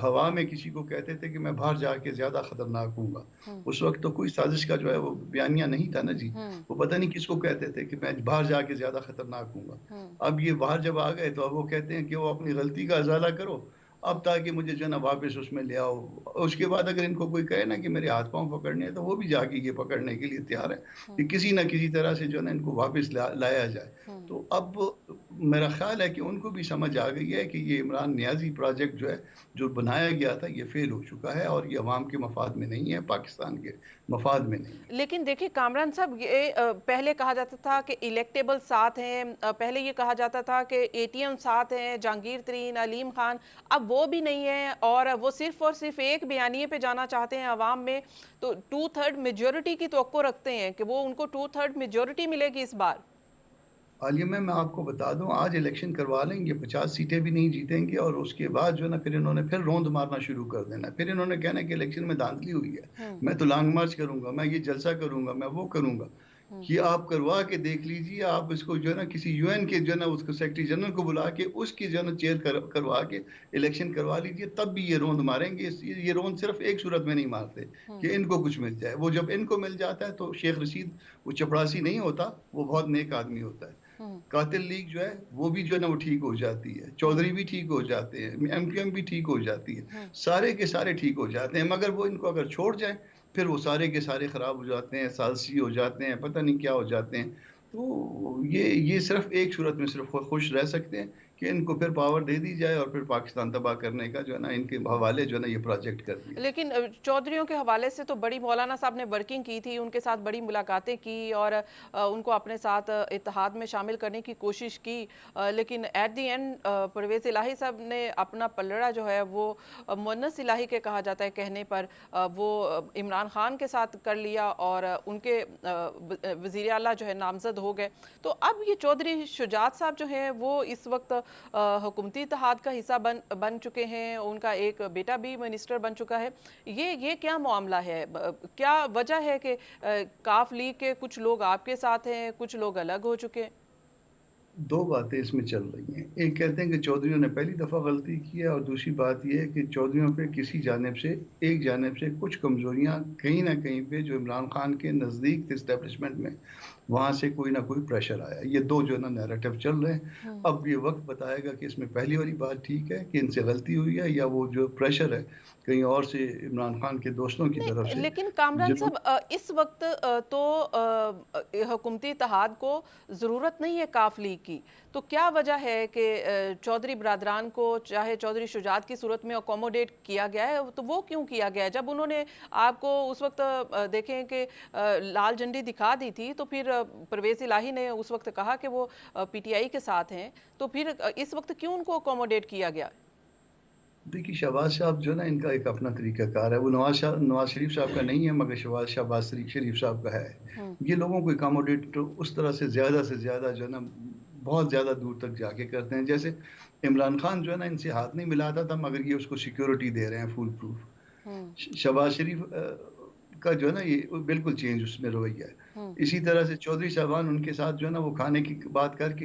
हवा में किसी को कहते थे कि मैं बाहर जाके ज़्यादा ख़तरनाक हूँगा। उस वक्त तो कोई साजिश का जो है वो बयानिया नहीं था ना जी। वो पता नहीं किसको कहते थे कि मैं बाहर जाके ज़्यादा ख़तरनाक हूँगा। अब ये बाहर जब आ गए तो अब वो कहते हैं कि वो अपनी गलती का अज़ाला करो, अब ताकि मुझे जो है ना वापस उसमें ले आओ। उसके बाद अगर इनको कोई कहे ना कि मेरे हाथ पांव पकड़ने हैं, तो वो भी जाके ये पकड़ने के लिए तैयार है कि किसी ना किसी तरह से जो है ना इनको वापस लाया जाए। तो अब मेरा ख्याल है कि उनको भी समझ आ गई है कि ये इमरान नियाजी प्रोजेक्ट जो है, जो बनाया गया था, ये फेल हो चुका है और ये अवाम के मफाद में नहीं है, पाकिस्तान के मफाद में नहीं है। लेकिन देखिए कामरान साहब, ये पहले कहा जाता था कि इलेक्टेबल साथ हैं, पहले ये कहा जाता था कि एटीएम साथ हैं, जहांगीर तरीन, अलीम खान, अब वो भी नहीं है और वो सिर्फ और सिर्फ एक बयानिए पे जाना चाहते हैं अवाम में। तो 2/3 मेजोरिटी की तवक्को रखते हैं कि वो उनको 2/3 मेजोरिटी मिलेगी इस बार। हालिया में मैं आपको बता दूं, आज इलेक्शन करवा लेंगे, 50 सीटें भी नहीं जीतेंगे, और उसके बाद जो है ना फिर इन्होंने फिर रौंद मारना शुरू कर देना। फिर इन्होंने कहना कि इलेक्शन में धांधली हुई है, मैं तो लॉन्ग मार्च करूंगा, मैं ये जलसा करूंगा, मैं वो करूंगा। ये आप करवा के देख लीजिए, आप इसको जो है ना किसी यूएन के जो है ना उसको सेक्रेटरी जनरल को बुला के उसकी जो है ना चेयर करवा के इलेक्शन करवा लीजिए, तब भी ये रौंद मारेंगे। ये रौंद सिर्फ एक सूरत में नहीं मारते कि इनको कुछ मिल जाए। वो जब इनको मिल जाता है तो शेख रशीद वो चपड़ासी नहीं होता, वो बहुत नेक आदमी होता है। कातिल लीग जो है वो भी जो है ना वो ठीक हो जाती है, चौधरी भी ठीक हो जाते हैं, एमक्यूएम भी ठीक हो जाती है, सारे के सारे ठीक हो जाते हैं। मगर वो इनको अगर छोड़ जाए फिर वो सारे के सारे खराब हो जाते हैं, सालसी हो जाते हैं, पता नहीं क्या हो जाते हैं। तो ये सिर्फ एक सूरत में सिर्फ खुश रह सकते हैं कि इनको फिर पावर दे दी जाए और फिर पाकिस्तान तबाह करने का जो है ना इनके हवाले जो है ना ये प्रोजेक्ट कर दिया। लेकिन चौधरियों के हवाले से तो बड़ी मौलाना साहब ने वर्किंग की थी, उनके साथ बड़ी मुलाकातें की और उनको अपने साथ इत्तेहाद में शामिल करने की कोशिश की, लेकिन एट दी एंड परवेज़ इलाही साहब ने अपना पलड़ा जो है वो मुन्नस इलाही के कहा जाता है कहने पर वो इमरान खान के साथ कर लिया और उनके वज़ीर आला जो है नामज़द हो गए। तो अब ये चौधरी शुजात साहब जो हैं वो इस वक्त हुकूमती इत्तेहाद का हिस्सा बन चुके हैं, उनका एक बेटा भी मिनिस्टर बन चुका है। ये क्या मामला है, क्या वजह है कि काफ लीग के कुछ लोग आपके साथ हैं, कुछ लोग अलग हो चुके हैं? दो बातें इसमें चल रही हैं। एक कहते हैं कि चौधरियों ने पहली दफ़ा गलती की है, और दूसरी बात यह है कि चौधरियों पे किसी जानिब से, एक जानिब से कुछ कमज़ोरियाँ कहीं ना कहीं पे जो इमरान खान के नज़दीक थे इस्टेब्लिशमेंट में, वहाँ से कोई ना कोई प्रेशर आया। ये दो जो ना नैरेटिव चल रहे हैं। अब ये वक्त बताएगा कि इसमें पहली वाली बात ठीक है कि इनसे गलती हुई है, या वो जो प्रेशर है कहीं और से इमरान खान के दोस्तों की तरफ से। लेकिन कामरान जिन्हों साहब, इस वक्त तो हुकूमती इत्तेहाद को ज़रूरत नहीं है काफ लीग की, तो क्या वजह है कि चौधरी बरादरान को चाहे चौधरी शुजात की सूरत में अकोमोडेट किया गया है? तो वो क्यों किया गया है? जब उन्होंने आपको उस वक्त देखें कि लाल झंडी दिखा दी थी, तो फिर परवेज़ इलाही ने उस वक्त कहा कि वो पीटीआई के साथ हैं, तो फिर इस वक्त क्यों उनको अकोमोडेट किया गया? देखिए, शहबाज साहब जो है ना, इनका एक अपना तरीक़ाकार है। वो नवाज शरीफ साहब का नहीं है, मगर शहबाज शरीफ साहब का है। ये लोगों को अकोमोडेट उस तरह से ज़्यादा जो है ना, बहुत ज़्यादा दूर तक जाके करते हैं। जैसे इमरान खान जो है ना, इनसे हाथ नहीं मिलाता था, मगर ये उसको सिक्योरिटी दे रहे हैं फुल प्रूफ। शहबाज शरीफ का जो है ना, ये बिल्कुल चेंज उसमें रवैया है। इसी तरह से चौधरी साहबान उनके साथ जो है ना, वो खाने की बात करके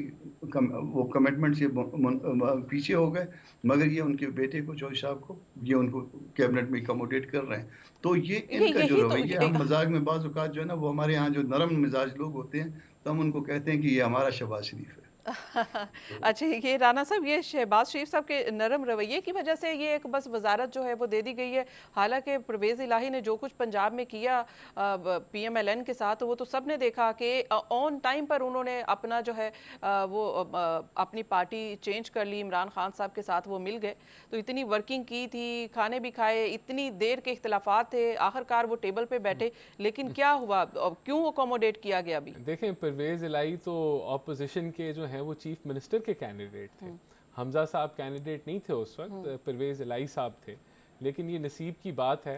वो कमिटमेंट से पीछे हो गए, मगर ये उनके बेटे को, चौधरी साहब को, ये उनको कैबिनेट में अकोमोडेट कर रहे हैं। तो ये इनका जो यही तो रवैया, हम मजाक में बाज़ औक़ात जो है ना, वो हमारे यहाँ जो नरम मिजाज लोग होते हैं, तो हम उनको कहते हैं कि ये हमारा शहबाज शरीफ है। अच्छा, ये राना साहब, ये शहबाज शरीफ साहब के नरम रवैये की वजह से ये एक बस वजारत जो है वो दे दी गई है। हालांकि परवेज़ इलाही ने जो कुछ पंजाब में किया पीएमएलएन के साथ, वो तो सब ने देखा कि ऑन टाइम पर उन्होंने अपना जो है वो अपनी पार्टी चेंज कर ली, इमरान खान साहब के साथ वो मिल गए, तो इतनी वर्किंग की थी, खाने भी खाए, इतनी देर के इख्तलाफात थे, आखिरकार वो टेबल पर बैठे। लेकिन क्या हुआ, क्यों अकोमोडेट किया गया? अभी देखें, परवेज़ इलाही तो ऑपोजिशन के जो हैं वो चीफ मिनिस्टर के कैंडिडेट थे। हमजा साहब कैंडिडेट नहीं थे उस वक्त, परवेज़ इलाही साहब थे। लेकिन ये नसीब की बात है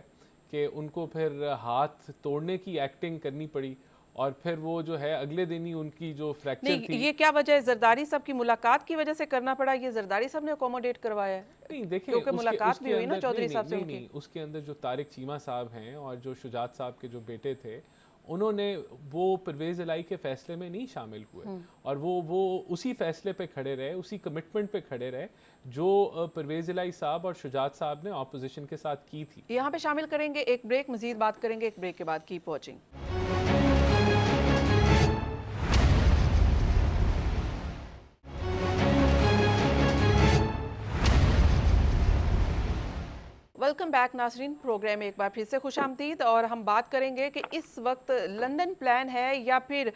कि उनको फिर हाथ तोड़ने की एक्टिंग करनी पड़ी, और फिर वो जो है अगले दिन ही उनकी जो फ्रैक्चर थी। ये क्या वजह है? जरदारी साहब की मुलाकात की वजह से करना पड़ा? ये जरदारी साहब ने अकोमोडेट करवाया है? नहीं, देखिए, क्योंकि मुलाकात भी हुई ना चौधरी साहब से उनकी। उसके अंदर जो तारिक चीमा साहब हैं और जो शुजात साहब के जो बेटे थे, उन्होंने वो परवेज़ इलाही के फैसले में नहीं शामिल हुए, और वो उसी फैसले पे खड़े रहे, उसी कमिटमेंट पे खड़े रहे जो परवेज़ इलाही साहब और शुजात साहब ने ऑपोजिशन के साथ की थी। यहाँ पे शामिल करेंगे एक ब्रेक, मजीद बात करेंगे एक ब्रेक के बाद। Keep watching. वेलकम बैक नाजरीन, प्रोग्राम में एक बार फिर से खुशामदीद। और हम बात करेंगे कि इस वक्त लंदन प्लान है या फिर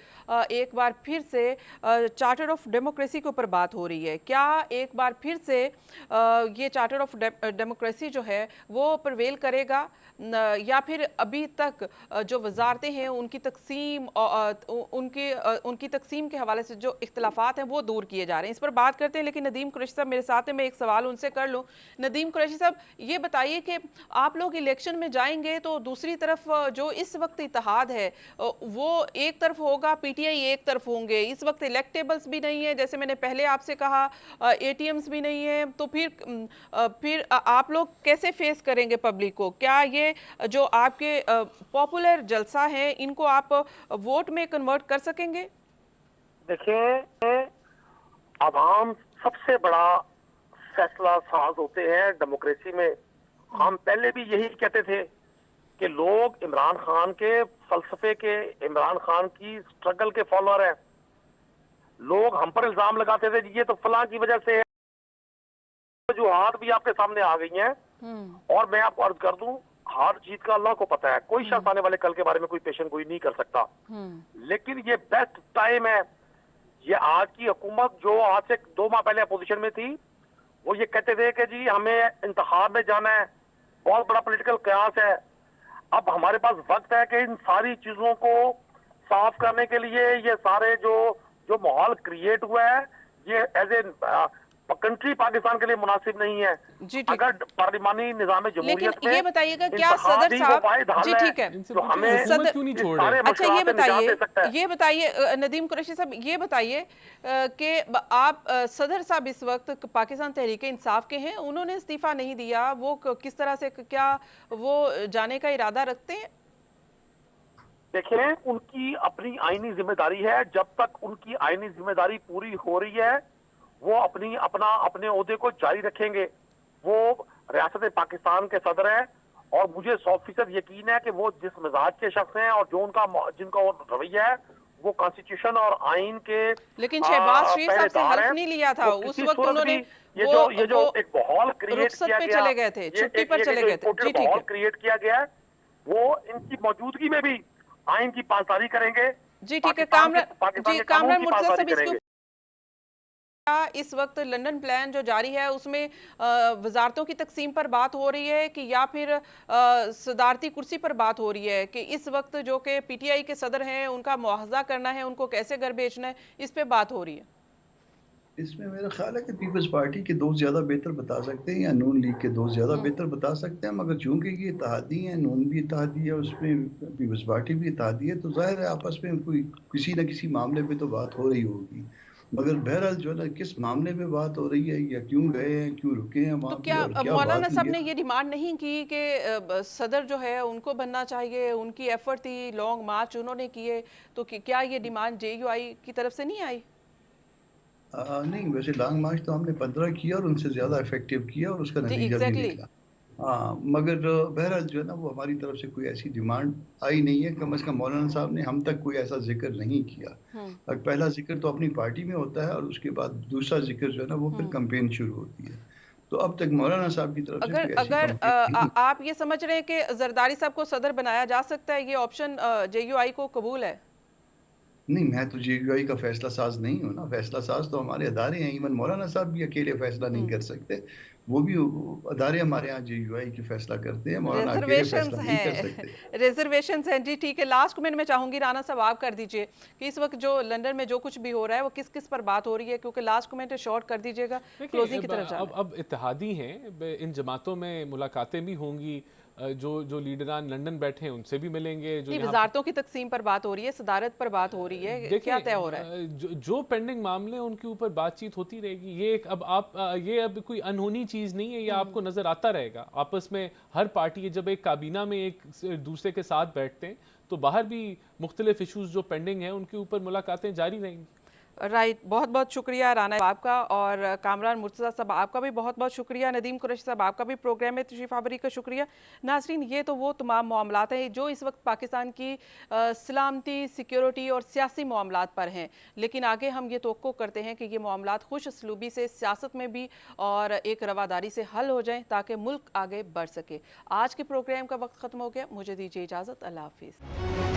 एक बार फिर से चार्टर ऑफ डेमोक्रेसी के ऊपर बात हो रही है। क्या एक बार फिर से ये चार्टर ऑफ डेमोक्रेसी जो है वो प्रवेल करेगा, या फिर अभी तक जो वजारतें हैं उनकी तकसीम उनकी तकसीम के हवाले से जो इख्तलाफात हैं वो दूर किए जा रहे हैं? इस पर बात करते हैं। लेकिन नदीम कुरैशी साहब मेरे साथ हैं, मैं एक सवाल उनसे कर लूँ। नदीम कुरैशी साहब, ये बताइए कि आप लोग इलेक्शन में जाएंगे तो दूसरी तरफ जो इस वक्त इत्तेहाद है वो एक तरफ होगा, पीटीआई एक तरफ होंगे। इस वक्त इलेक्टेबल्स भी नहीं है, जैसे मैंने पहले आपसे कहा, एटीएम्स भी नहीं है, तो फिर आप लोग कैसे फेस करेंगे पब्लिक को? क्या ये जो आपके पॉपुलर जलसा है इनको आप वोट में कन्वर्ट कर सकेंगे? देखिए, आवाम सबसे बड़ा फैसला साज होते हैं डेमोक्रेसी में। हम पहले भी यही कहते थे कि लोग इमरान खान के फलसफे के, इमरान खान की स्ट्रगल के फॉलोअर हैं। लोग हम पर इल्जाम लगाते थे ये तो फलां की वजह से है। जो हाथ भी आपके सामने आ गई हैं, और मैं आपको अर्ज कर दूं, हार जीत का अल्लाह को पता है। कोई शख्स आने वाले कल के बारे में कोई पेशन गोई नहीं कर सकता। लेकिन ये बेस्ट टाइम है। ये आज की हुकूमत जो आज से 2 माह पहले अपोजिशन में थी, वो ये कहते थे कि जी हमें इंतखाब में जाना है, बहुत बड़ा पॉलिटिकल कयास है। अब हमारे पास वक्त है कि इन सारी चीजों को साफ करने के लिए, ये सारे जो माहौल क्रिएट हुआ है, ये एज ए कंट्री पाकिस्तान के लिए मुनासिब नहीं है। जी, अगर पार्लिमानी निजाम जमहूरियत में ये बताइएगा, क्या सदर साहब, जी ठीक है, तो हमें सदर क्यों नहीं छोड़ रहे? अच्छा, ये बताइए नदीम कुरैशी साहब, ये बताइए कि आप सदर साहब इस वक्त पाकिस्तान तहरीक इंसाफ के हैं, उन्होंने इस्तीफा नहीं दिया, वो किस तरह से, क्या वो जाने का इरादा रखते हैं? देखें, उनकी अपनी आईनी जिम्मेदारी है। जब तक उनकी आईनी जिम्मेदारी पूरी हो रही है, वो अपने ओहदे को जारी रखेंगे। वो रियासत पाकिस्तान के सदर हैं और मुझे 100% यकीन है कि वो जिस मिजाज के शख्स हैं और जो जिनका रवैया है, वो कॉन्स्टिट्यूशन और आइन के लेकिन शहबाज शरीफ साहब से हल्फ नहीं लिया था उस वक्त, उन्होंने ये जो एक माहौल क्रिएट किया गया, चले गए थे, छुट्टी पर चले गए थे। जी ठीक है, क्रिएट किया गया है, वो इनकी मौजूदगी में भी आइन की पासदारी करेंगे। जी ठीक है। कामरान मुर्तजा साहब, इसके इस वक्त लंदन प्लान जो जारी है उसमें वजारतों की तकसीम पर बात हो रही है कि या फिर सदारती कुर्सी पर बात हो रही है कि इस वक्त जो कि पीटीआई के सदर हैं उनका मुआवजा करना है, उनको कैसे घर भेजना है, इस पे बात हो रही है। इसमें मेरा ख्याल है कि पीपल्स पार्टी के दोस्त ज़्यादा बेहतर बता सकते हैं या नून लीग के दोस्त ज़्यादा बेहतर बता सकते हैं, मगर चूंकि ये इत्तेहादी है, नून भी इत्तेहादी है, उसमें पीपल्स पार्टी भी इत्तेहादी है, तो जाहिर है आपस में कोई किसी न किसी मामले पे तो बात हो रही होगी। मगर बहरहाल जो है ना, किस मामले में बात हो रही है या क्यों गए हैं, क्यों रुके हैं वहाँ तो पे और क्या मौलाना बात साहब हुई ने है। ये डिमांड नहीं की कि सदर जो है उनको बनना चाहिए, उनकी एफर्ट थी, लॉन्ग मार्च उन्होंने किए, तो क्या ये डिमांड जेयूआई की तरफ से नहीं आई? नहीं, वैसे लॉन्ग मार्च तो हमने 15 किया और उनसे ज़्यादा इफेक्टिव किया और उसका जी नतीजा भी एग्जैक्टली। निकला। हाँ, मगर बहरहाल जो है ना, वो हमारी तरफ से कोई ऐसी डिमांड आई नहीं है। कम से कम मौलाना साहब ने हम तक कोई ऐसा जिक्र नहीं किया। और पहला जिक्र तो अपनी पार्टी में होता है और उसके बाद दूसरा जिक्र जो है ना, वो फिर कैंपेन शुरू होती है। तो अब तक मौलाना साहब की तरफ से अगर कोई ऐसी अगर कंप्लेंट नहीं। आप ये समझ रहे हैं कि जरदारी साहब को सदर बनाया जा सकता है, ये ऑप्शन जेयूआई को कबूल है? नहीं, मैं तो जेयूआई का फैसला साज नहीं हूँ ना। फैसला साज तो हमारे अदारे हैं। इवन मौलाना साहब भी अकेले फैसला नहीं कर सकते। वो भी अदारे हमारे यहाँ जेयूआई की फैसला करते हैं। मौलाना अकेले रिजर्वेशंस फैसला नहीं कर सकते। हैं, रिजर्वेशंस हैं। जी ठीक है, लास्ट कमेंट में चाहूंगी राना साहब आप कर दीजिए कि इस वक्त जो लंदन में जो कुछ भी हो रहा है वो किस किस पर बात हो रही है, क्योंकि लास्ट कमेंट शॉर्ट कर दीजिएगा, क्लोजिंग की तरफ जाना है। अब इत्तेहादी हैं, इन जमातों में मुलाकातें भी होंगी, जो लीडरान लंदन बैठे हैं उनसे भी मिलेंगे। जो नहीं, यहाँ वजारतों की तकसीम पर बात हो रही है, सदारत पर बात हो रही है, क्या तय हो रहा है? जो पेंडिंग मामले हैं उनके ऊपर बातचीत होती रहेगी। ये एक ये अब कोई अनहोनी चीज़ नहीं है, ये आपको नज़र आता रहेगा। आपस में हर पार्टी जब एक काबीना में एक दूसरे के साथ बैठते हैं तो बाहर भी मुख्तलिफ इशूज़ जो पेंडिंग हैं उनके ऊपर मुलाकातें जारी रहेंगी। राइट, बहुत बहुत शुक्रिया राना आपका, और कामरान मुर्तज़ा साहब आपका भी बहुत बहुत शुक्रिया। नदीम कुरैशी साहब आपका भी प्रोग्राम में तशरीफ़ आवरी का शुक्रिया। नाज़रीन, ये तो वो तमाम मामलात हैं जो इस वक्त पाकिस्तान की सलामती, सिक्योरिटी और सियासी मामलात पर हैं, लेकिन आगे हम ये तवक्को करते हैं कि ये मामलात खुश असलूबी से सियासत में भी और एक रवादारी से हल हो जाएँ ताकि मुल्क आगे बढ़ सके। आज के प्रोग्राम का वक्त ख़त्म हो गया, मुझे दीजिए इजाज़त, अल्लाह हाफिज़।